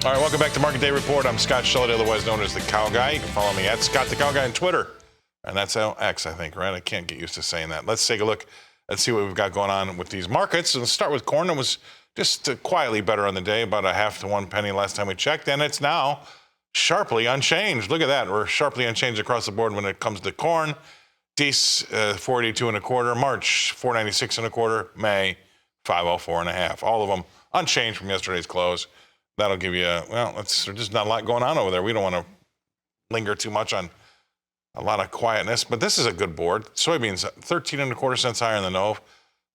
All right, welcome back to Market Day Report. I'm Scott Shellady, otherwise known as the Cow Guy. You can follow me at Scott the Cow Guy on Twitter. And that's X, I think, right? I can't get used to saying that. Let's take a look and see what we've got going on with these markets. And let's start with corn. It was just quietly better on the day, about a half to 1 penny last time we checked. And it's now sharply unchanged. Look at that. We're sharply unchanged across the board when it comes to corn. Dece, 482 and a quarter. March, 496 and a quarter. May, 504 and a half. All of them unchanged from yesterday's close. That'll give you, there's just not a lot going on over there. We don't want to linger too much on a lot of quietness, but this is a good board. Soybeans, 13 and a quarter cents higher in the Nove,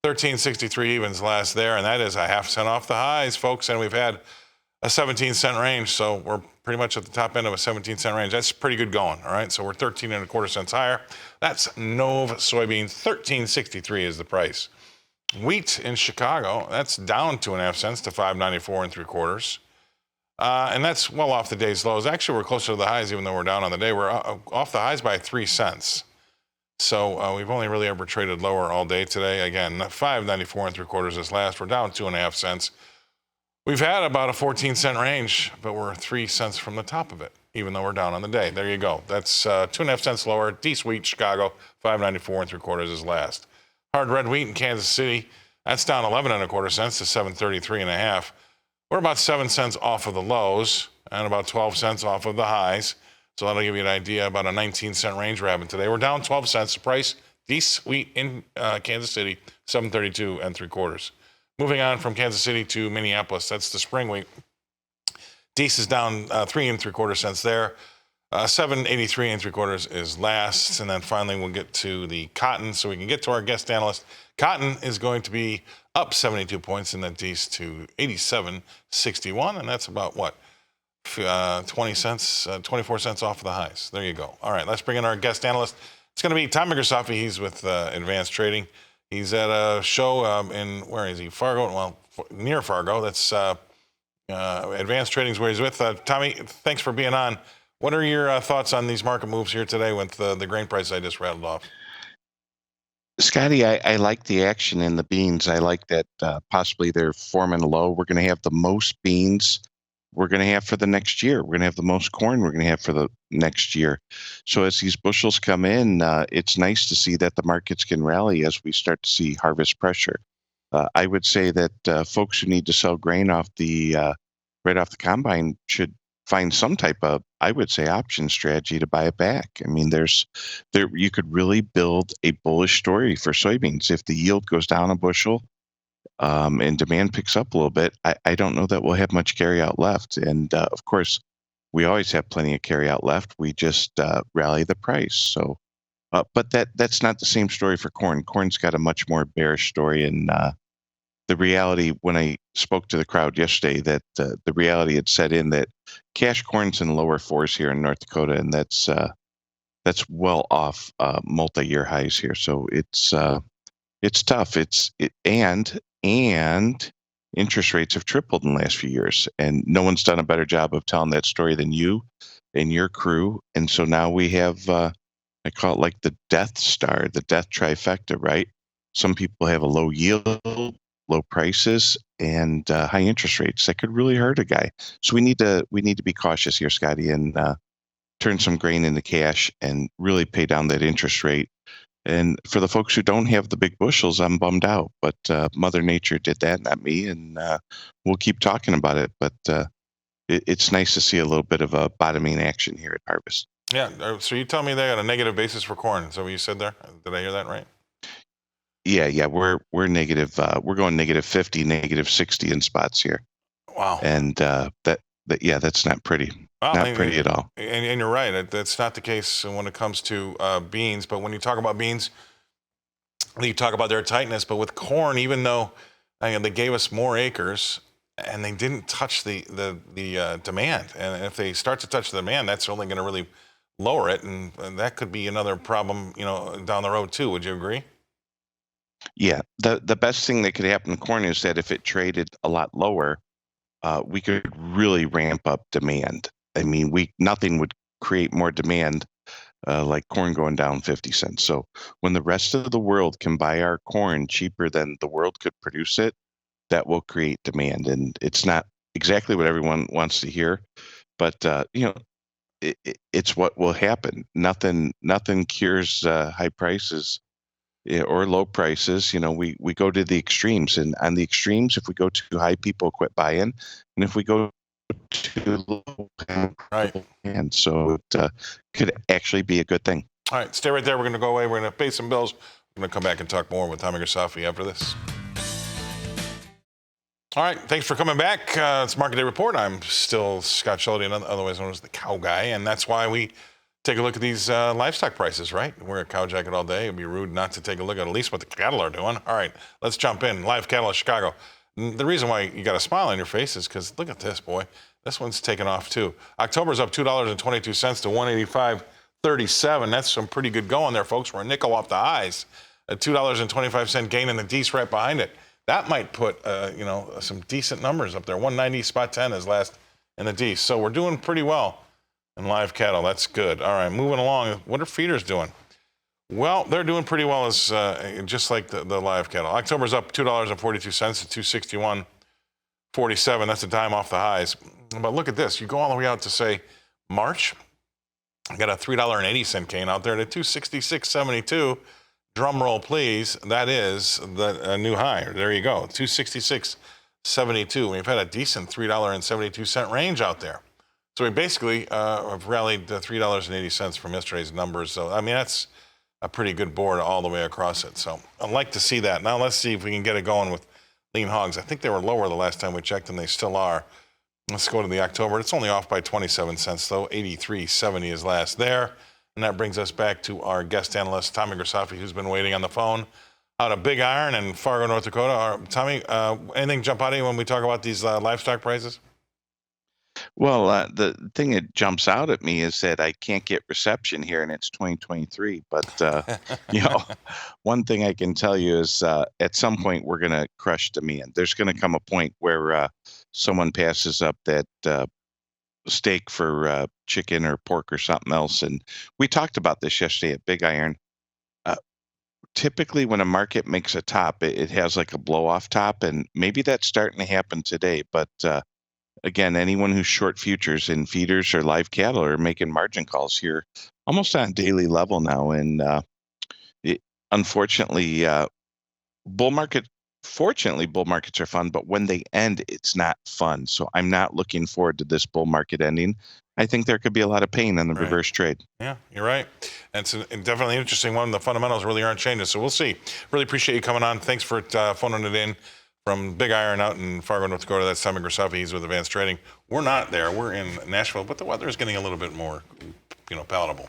13.63 evens last there, and that is a half cent off the highs, folks. And we've had a 17-cent range, so we're pretty much at the top end of a 17-cent range. That's pretty good going, all right? So we're 13 and a quarter cents higher. That's Nove soybeans, 13.63 is the price. Wheat in Chicago, that's down 2.5 cents to 5.94 and 3/4. And that's well off the day's lows. Actually, we're closer to the highs, even though we're down on the day. We're off the highs by 3 cents. So we've only really ever traded lower all day today. Again, 5.94 and 3/4 is last. We're down 2.5 cents. We've had about a 14-cent range, but we're 3 cents from the top of it, even though we're down on the day. There you go. That's 2.5 cents lower. Dece wheat, Chicago, 5.94 and 3/4 is last. Hard red wheat in Kansas City, that's down 11 and a quarter cents to 7.33 and a half. We're about 7 cents off of the lows and about 12 cents off of the highs. So that'll give you an idea about a 19-cent range we're having today. We're down 12 cents. The price, Dece wheat in Kansas City, 7.32 and 3/4. Moving on from Kansas City to Minneapolis, that's the spring wheat. Dece is down 3 and 3/4 cents there. 7.83 and 3/4 is last. And then finally, we'll get to the cotton so we can get to our guest analyst. Cotton is going to be up 72 points in that Dece to 87.61. And that's about what? 20 cents, 24 cents off of the highs. There you go. All right, let's bring in our guest analyst. It's going to be Tom Grisafi. He's with Advanced Trading. He's at a show in, where is he? Fargo? Well, near Fargo. That's Advanced Trading is where he's with. Tommy, thanks for being on. What are your thoughts on these market moves here today with the grain price I just rattled off? Scotty, I like the action in the beans. I like that possibly they're forming a low. We're going to have the most beans we're going to have for the next year. We're going to have the most corn we're going to have for the next year. So as these bushels come in, it's nice to see that the markets can rally as we start to see harvest pressure. I would say that folks who need to sell grain off the right off the combine should find some type of, I would say, option strategy to buy it back. I mean, you could really build a bullish story for soybeans. If the yield goes down a bushel and demand picks up a little bit, I don't know that we'll have much carryout left. And of course, we always have plenty of carryout left. We just rally the price. So, but that's not the same story for corn. Corn's got a much more bearish story, and the reality, when I spoke to the crowd yesterday, that the reality had set in that cash corn's in lower fours here in North Dakota, and that's well off multi-year highs here. So it's tough. And interest rates have tripled in the last few years, and no one's done a better job of telling that story than you and your crew. And so now we have, I call it like the Death Star, the death trifecta, right? Some people have a low yield, low prices, and high interest rates. That could really hurt a guy. So we need to be cautious here, Scotty, and turn some grain into cash and really pay down that interest rate. And for the folks who don't have the big bushels, I'm bummed out. But Mother Nature did that, not me. And we'll keep talking about it. But it's nice to see a little bit of a bottoming action here at harvest. Yeah. So you tell me they got a negative basis for corn. Is that what you said there? Did I hear that right? Yeah. We're negative. We're going negative 50, negative 60 in spots here. Wow. And that's not pretty. Not pretty at all. And you're right. That's not the case when it comes to beans. But when you talk about beans, you talk about their tightness. But with corn, even though they gave us more acres, and they didn't touch the demand. And if they start to touch the demand, that's only going to really lower it, and that could be another problem, down the road too. Would you agree? Yeah. The best thing that could happen to corn is that if it traded a lot lower, we could really ramp up demand. I mean, nothing would create more demand like corn going down 50 cents. So when the rest of the world can buy our corn cheaper than the world could produce it, that will create demand. And it's not exactly what everyone wants to hear, but it's what will happen. Nothing cures high prices or low prices. We go to the extremes, and on the extremes, if we go too high, people quit buying, and if we go too low, Right. and so it could actually be a good thing. All right, stay right there. We're going to go away. We're going to pay some bills. We're going to come back and talk more with Tommy Grisafi after this. All right, thanks for coming back. It's Market Day Report. I'm still Scott Shellady, otherwise known as the Cow Guy, and that's why we take a look at these livestock prices, right? Wear a cow jacket all day. It'd be rude not to take a look at least what the cattle are doing. All right, let's jump in. Live cattle of Chicago. The reason why you got a smile on your face is because look at this, boy. This one's taken off too. October's up $2.22 to 185.37. That's some pretty good going there, folks. We're a nickel off the highs. A $2.25 gain in the D's right behind it. That might put some decent numbers up there. 190 spot 10 is last in the D. So we're doing pretty well in live cattle. That's good. All right, moving along. What are feeders doing? Well, they're doing pretty well as just like the live cattle. October's up $2.42 to 261.47. That's a dime off the highs. But look at this. You go all the way out to say March. I got a $3.80 gain out there to 266.72. Drum roll, please. That is the new high. There you go, 266.72. We've had a decent $3.72 range out there. So we basically have rallied $3.80 from yesterday's numbers. So, I mean, that's a pretty good board all the way across it. So I'd like to see that. Now let's see if we can get it going with lean hogs. I think they were lower the last time we checked, and they still are. Let's go to the October. It's only off by 27 cents, though. 83.70 is last there. And that brings us back to our guest analyst, Tommy Grisafi, who's been waiting on the phone out of Big Iron and Fargo, North Dakota. Tommy, anything jump out at you when we talk about these livestock prices? Well, the thing that jumps out at me is that I can't get reception here, and it's 2023. But one thing I can tell you is at some point we're going to crush demand. There's going to come a point where someone passes up that steak for chicken or pork or something else. And we talked about this yesterday at Big Iron. Typically, when a market makes a top, it has like a blow off top, and maybe that's starting to happen today. But again, anyone who's short futures in feeders or live cattle are making margin calls here almost on a daily level now. And unfortunately, bull markets are fun, but when they end, it's not fun. So I'm not looking forward to this bull market ending. I think there could be a lot of pain in the reverse trade. Yeah, you're right. It's definitely an interesting one. The fundamentals really aren't changing. So we'll see. Really appreciate you coming on. Thanks for phoning it in from Big Iron out in Fargo, North Dakota. That's Tommy Grisafi. He's with Advanced Trading. We're not there. We're in Nashville, but the weather is getting a little bit more, palatable.